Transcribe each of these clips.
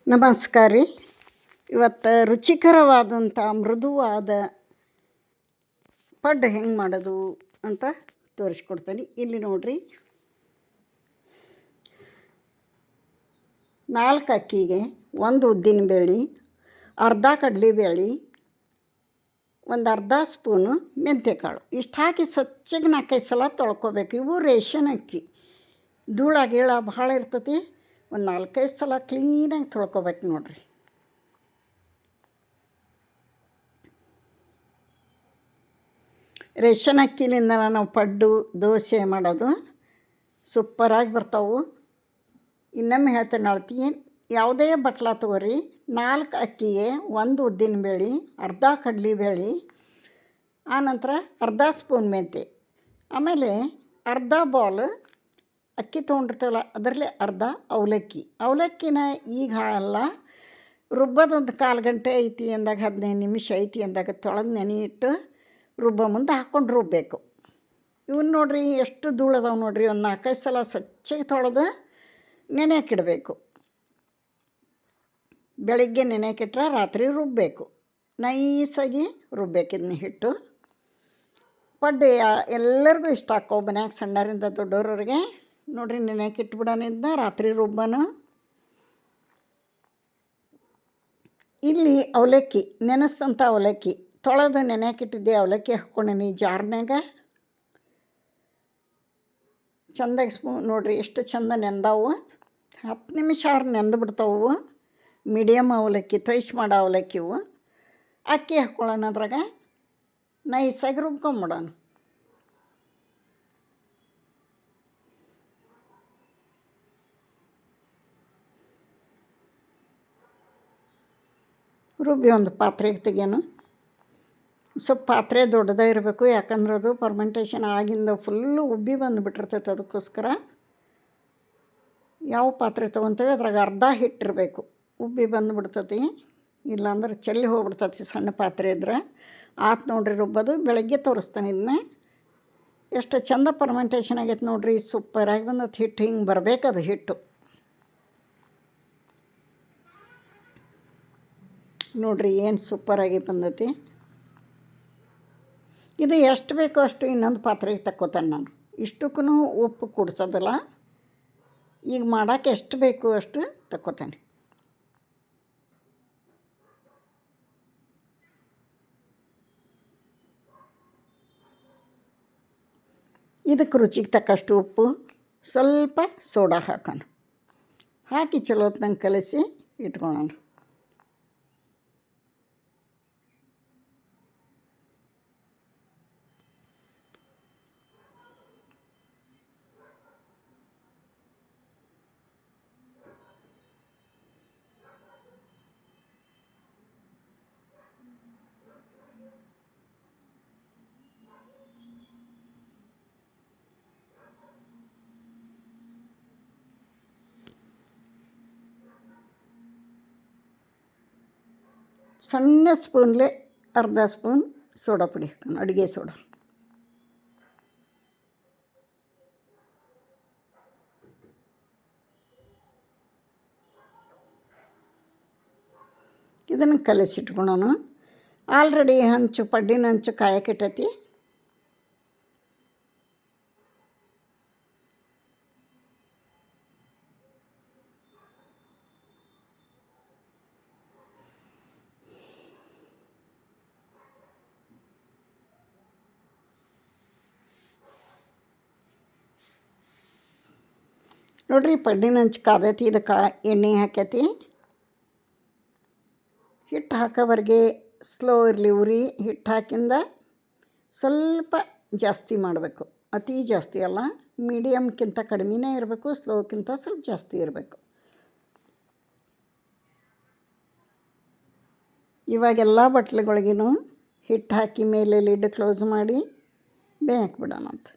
ನಮಸ್ಕಾರ ರೀ. ಇವತ್ತು ರುಚಿಕರವಾದಂಥ ಮೃದುವಾದ ಪಡ್ಡು ಹೆಂಗೆ ಮಾಡೋದು ಅಂತ ತೋರಿಸ್ಕೊಡ್ತೀನಿ. ಇಲ್ಲಿ ನೋಡಿರಿ, 4 ಅಕ್ಕಿಗೆ 1 ಉದ್ದಿನಬೇಳೆ, ಅರ್ಧ ಕಡಲೆಬೇಳೆ, ಒಂದು ಅರ್ಧ ಸ್ಪೂನು ಮೆಂತ್ಯಕಾಳು ಇಷ್ಟು ಹಾಕಿ ಸ್ವಚ್ಛಗೆ 4-5 ಸಲ ತೊಳ್ಕೊಬೇಕು. ಇವು ರೇಷನ್ ಅಕ್ಕಿ, ಧೂಳ ಗೀಳ ಭಾಳ ಇರ್ತತಿ. ಒಂದು 4-5 ಸಲ ಕ್ಲೀನಾಗಿ ತೊಳ್ಕೊಬೇಕು ನೋಡಿರಿ. ರೇಷನ್ ಅಕ್ಕಿಲಿಂದ ನಾವು ಪಡ್ಡು ದೋಸೆ ಮಾಡೋದು ಸೂಪರಾಗಿ ಬರ್ತಾವೆ. ಇನ್ನೊಮ್ಮೆ ಹೇಳ್ತೇನೆ, ಅಳ್ತಿ ಯಾವುದೇ ಬಟ್ಲ ತೊಗೊರಿ. 4 ಅಕ್ಕಿಗೆ 1 ಉದ್ದಿನಬೇಳೆ, ಅರ್ಧ ಕಡಲೆಬೇಳೆ, ಆನಂತರ ಅರ್ಧ ಸ್ಪೂನ್ ಮೆಂತ್ಯ, ಆಮೇಲೆ ಅರ್ಧ ಬೌಲ್ ಅಕ್ಕಿ ತೊಗೊಂಡಿರ್ತೇವಲ್ಲ ಅದರಲ್ಲೇ ಅರ್ಧ ಅವಲಕ್ಕಿನ ಈಗ ಅಲ್ಲ, ರುಬ್ಬೋದೊಂದು 1/4 ಗಂಟೆ ಐತಿ ಅಂದಾಗ, 15 ನಿಮಿಷ ಐತಿ ಅಂದಾಗ ತೊಳೆದು ನೆನೆ ಇಟ್ಟು ರುಬ್ಬೋ ಮುಂದೆ ಹಾಕ್ಕೊಂಡು ರುಬ್ಬಬೇಕು. ಇವನ್ನ ನೋಡಿರಿ ಎಷ್ಟು ಧೂಳದಾವೆ ನೋಡಿರಿ. ಒಂದು 4-5 ಸಲ ಸ್ವಚ್ಛಗೆ ತೊಳೆದು ನೆನೆಯಕ್ಕಿಡಬೇಕು. ಬೆಳಗ್ಗೆ ನೆನೆಯಕ್ಕಿಟ್ರೆ ರಾತ್ರಿ ರುಬ್ಬಬೇಕು. ನೈಸಾಗಿ ರುಬ್ಬೇಕು ಇದನ್ನ ಹಿಟ್ಟು. ಪಡ್ಡು ಎಲ್ಲರಿಗೂ ಇಷ್ಟ ಹಾಕೋ ಮನ್ಯಾಗ ಸಣ್ಣರಿಂದ ದೊಡ್ಡವ್ರವ್ರಿಗೆ. ನೋಡಿರಿ, ನೆನೆಯಕ್ಕಿಟ್ಬಿಡೋನಿದ್ದ ರಾತ್ರಿ ರುಬ್ಬನ. ಇಲ್ಲಿ ಅವಲಕ್ಕಿ, ನೆನೆಸ್ತಂಥ ಅವಲಕ್ಕಿ ತೊಳೆದು ನೆನೆಯಕ್ಕಿಟ್ಟಿದ್ದೆ ಅವಲಕ್ಕಿ ಹಾಕ್ಕೊಂಡೀನಿ ಜಾರ್ನಾಗ. ಚಂದಾಗಿ ನೋಡಿರಿ ಎಷ್ಟು ಚಂದ ನೆಂದಾವು. 10 ನಿಮಿಷ ನೆಂದು ಬಿಡ್ತಾವು. ಮೀಡಿಯಮ್ ಅವಲಕ್ಕಿ, ತೊಯ್ಸ್ ಮಾಡೋ ಅವಲಕ್ಕಿವು. ಅಕ್ಕಿ ಹಾಕ್ಕೊಳ್ಳೋಣ, ಅದ್ರಾಗ ನೈಸಾಗಿ ರುಬ್ಕೊಂಬಿಡೋಣ. ರುಬ್ಬಿ ಒಂದು ಪಾತ್ರೆಗೆ ತೆಗೆಯೋಣ. ಸ್ವಲ್ಪ ಪಾತ್ರೆ ದೊಡ್ಡದೇ ಇರಬೇಕು, ಯಾಕಂದ್ರೆ ಅದು ಫರ್ಮೆಂಟೇಷನ್ ಆಗಿಂದ ಫುಲ್ಲು ಉಬ್ಬಿ ಬಂದುಬಿಟ್ಟಿರ್ತೈತೆ. ಅದಕ್ಕೋಸ್ಕರ ಯಾವ ಪಾತ್ರೆ ತೊಗೊತೇವೆ ಅದ್ರಾಗ ಅರ್ಧ ಹಿಟ್ಟಿರಬೇಕು. ಉಬ್ಬಿ ಬಂದುಬಿಡ್ತತಿ, ಇಲ್ಲಾಂದ್ರೆ ಚೆಲ್ಲಿ ಹೋಗ್ಬಿಡ್ತತಿ ಸಣ್ಣ ಪಾತ್ರೆ ಇದ್ರೆ. ಆತು ನೋಡಿರಿ ರುಬ್ಬೋದು. ಬೆಳಗ್ಗೆ ತೋರಿಸ್ತಾನೆ ಇದನ್ನ. ಎಷ್ಟು ಚಂದ ಫರ್ಮೆಂಟೇಷನ್ ಆಗೈತೆ ನೋಡಿರಿ, ಸೂಪರಾಗಿ ಬಂದತ್ತು ಹಿಟ್ಟು. ಹಿಂಗೆ ಬರಬೇಕದು ಹಿಟ್ಟು ನೋಡಿರಿ, ಏನು ಸೂಪರಾಗಿ ಬಂದತಿ. ಇದು ಎಷ್ಟು ಬೇಕೋ ಅಷ್ಟು ಇನ್ನೊಂದು ಪಾತ್ರೆಗೆ ತಕ್ಕೋತಾನೆ ನಾನು. ಇಷ್ಟಕ್ಕೂ ಉಪ್ಪು ಕುಡ್ಸೋದಿಲ್ಲ. ಈಗ ಮಾಡೋಕ್ಕೆ ಎಷ್ಟು ಬೇಕು ಅಷ್ಟು ತಕ್ಕೋತಾನೆ. ಇದಕ್ಕೆ ರುಚಿಗೆ ತಕ್ಕಷ್ಟು ಉಪ್ಪು, ಸ್ವಲ್ಪ ಸೋಡಾ ಹಾಕೋಣ. ಹಾಕಿ ಚಲೋ ಹೊತ್ನಂಗೆ ಕಲಸಿ ಇಟ್ಕೊಳ್ಳೋಣ. ಸಣ್ಣ ಸ್ಪೂನ್ಲೆ ಅರ್ಧ ಸ್ಪೂನ್ ಸೋಡಾ ಪುಡಿ ಹಾಕೋಣ, ಅಡುಗೆ ಸೋಡಾ. ಇದನ್ನು ಕಲಸಿಟ್ಕೊಳ್ಳೋಣ. ಆಲ್ರೆಡಿ ಪಡ್ಡಿನ ಹಂಚು ಕಾಯಕ್ಕಿಟ್ಟೈತಿ. ನೋಡಿರಿ, ಪಡ್ಡಿನ ಹಂಚು ಕಾದೈತಿ. ಇದಕ್ಕೆ ಎಣ್ಣೆ ಹಾಕೈತಿ. ಹಿಟ್ಟು ಹಾಕೋವರೆಗೆ ಸ್ಲೋ ಇರಲಿ ಉರಿ. ಹಿಟ್ಟು ಹಾಕಿಂದ ಸ್ವಲ್ಪ ಜಾಸ್ತಿ ಮಾಡಬೇಕು, ಅತಿ ಜಾಸ್ತಿ ಅಲ್ಲ. ಮೀಡಿಯಮ್ಗಿಂತ ಕಡಿಮೆನೇ ಇರಬೇಕು, ಸ್ಲೋಕ್ಕಿಂತ ಸ್ವಲ್ಪ ಜಾಸ್ತಿ ಇರಬೇಕು. ಇವಾಗೆಲ್ಲ ಬಟ್ಲುಗಳಿಗೂ ಹಿಟ್ಟು ಹಾಕಿ ಮೇಲೆ ಲಿಡ್ ಕ್ಲೋಸ್ ಮಾಡಿ ಬೇಯಕ್ಬಿಡೋಣ ಅಂತ.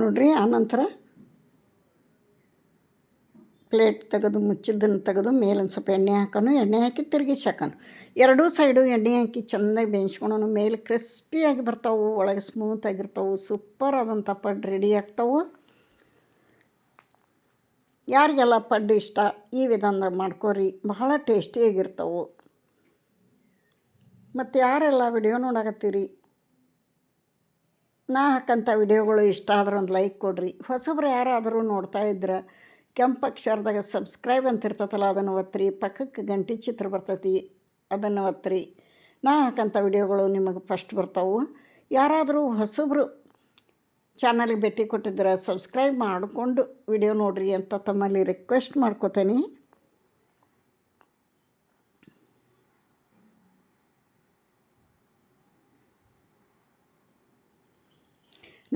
ನೋಡಿರಿ. ಆನಂತರ ಪ್ಲೇಟ್ ತೆಗೆದು ಮುಚ್ಚಿದ್ದನ್ನು ತೆಗೆದು ಮೇಲೆ ಒಂದು ಸ್ವಲ್ಪ ಎಣ್ಣೆ ಹಾಕೋಣ. ಎಣ್ಣೆ ಹಾಕಿ ತಿರುಗಿಸಿ ಹಾಕೋಣ. ಎರಡೂ ಸೈಡು ಎಣ್ಣೆ ಹಾಕಿ ಚೆಂದಾಗಿ ಬೇಯಿಸ್ಕೊಳೋಣ. ಮೇಲೆ ಕ್ರಿಸ್ಪಿಯಾಗಿ ಬರ್ತಾವೆ, ಒಳಗೆ ಸ್ಮೂತಾಗಿರ್ತಾವೆ. ಸೂಪರ್ ಆದಂಥ ಪಡ್ಡು ರೆಡಿ ಆಗ್ತಾವೆ. ಯಾರಿಗೆಲ್ಲ ಪಡ್ಡು ಇಷ್ಟ ಈ ವಿಧಾನದಾಗ ಮಾಡ್ಕೋರಿ, ಬಹಳ ಟೇಸ್ಟಿಯಾಗಿರ್ತಾವೆ. ಮತ್ತು ಯಾರೆಲ್ಲ ವಿಡಿಯೋ ನೋಡಕತ್ತೀರಿ, ನಾ ಹಾಕಂಥ ವಿಡಿಯೋಗಳು ಇಷ್ಟ ಆದ್ರೆ ಒಂದು ಲೈಕ್ ಕೊಡಿರಿ. ಹೊಸಬ್ರು ಯಾರಾದರೂ ನೋಡ್ತಾ ಇದ್ರೆ ಕೆಂಪು ಅಕ್ಷರದಾಗ ಸಬ್ಸ್ಕ್ರೈಬ್ ಅಂತ ಇರ್ತೈತಲ್ಲ ಅದನ್ನು ಒತ್ತಿರಿ. ಪಕ್ಕಕ್ಕೆ ಗಂಟೆ ಚಿತ್ರ ಬರ್ತೈತಿ, ಅದನ್ನು ಒತ್ತಿರಿ. ನಾ ಹಾಕಂಥ ವಿಡಿಯೋಗಳು ನಿಮಗೆ ಫಸ್ಟ್ ಬರ್ತಾವೆ. ಯಾರಾದರೂ ಹೊಸಬ್ರು ಚಾನಲ್ಗೆ ಭೇಟಿ ಕೊಟ್ಟಿದ್ರೆ ಸಬ್ಸ್ಕ್ರೈಬ್ ಮಾಡಿಕೊಂಡು ವಿಡಿಯೋ ನೋಡಿರಿ ಅಂತ ತಮ್ಮಲ್ಲಿ ರಿಕ್ವೆಸ್ಟ್ ಮಾಡ್ಕೋತೀನಿ.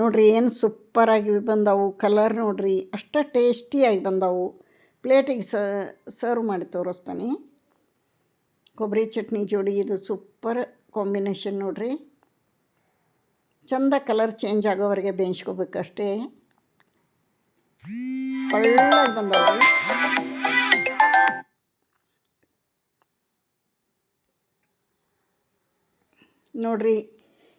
ನೋಡಿರಿ ಏನು ಸೂಪರಾಗಿ ಬಂದವು. ಕಲರ್ ನೋಡಿರಿ ಅಷ್ಟು ಟೇಸ್ಟಿಯಾಗಿ ಬಂದವು. ಪ್ಲೇಟಿಗೆ ಸರ್ವ್ ಮಾಡಿ ತೋರಿಸ್ತೀನಿ. ಕೊಬ್ಬರಿ ಚಟ್ನಿ ಜೋಡಿ ಇದು ಸೂಪರ್ ಕಾಂಬಿನೇಷನ್ ನೋಡಿರಿ. ಚಂದ ಕಲರ್ ಚೇಂಜ್ ಆಗೋವರೆಗೆ ಬೇಯಿಸ್ಕೋಬೇಕಷ್ಟೇ. ಒಳ್ಳೆಗೆ ಬಂದವ್ರಿ. ನೋಡಿರಿ,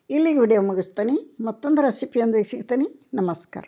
ಇಲ್ಲಿಗೆ ವಿಡಿಯೋ ಮುಗಿಸ್ತೀನಿ. ಮತ್ತೊಂದು ರೆಸಿಪಿಯೊಂದಿಗೆ ಸಿಗ್ತೀನಿ. ನಮಸ್ಕಾರ.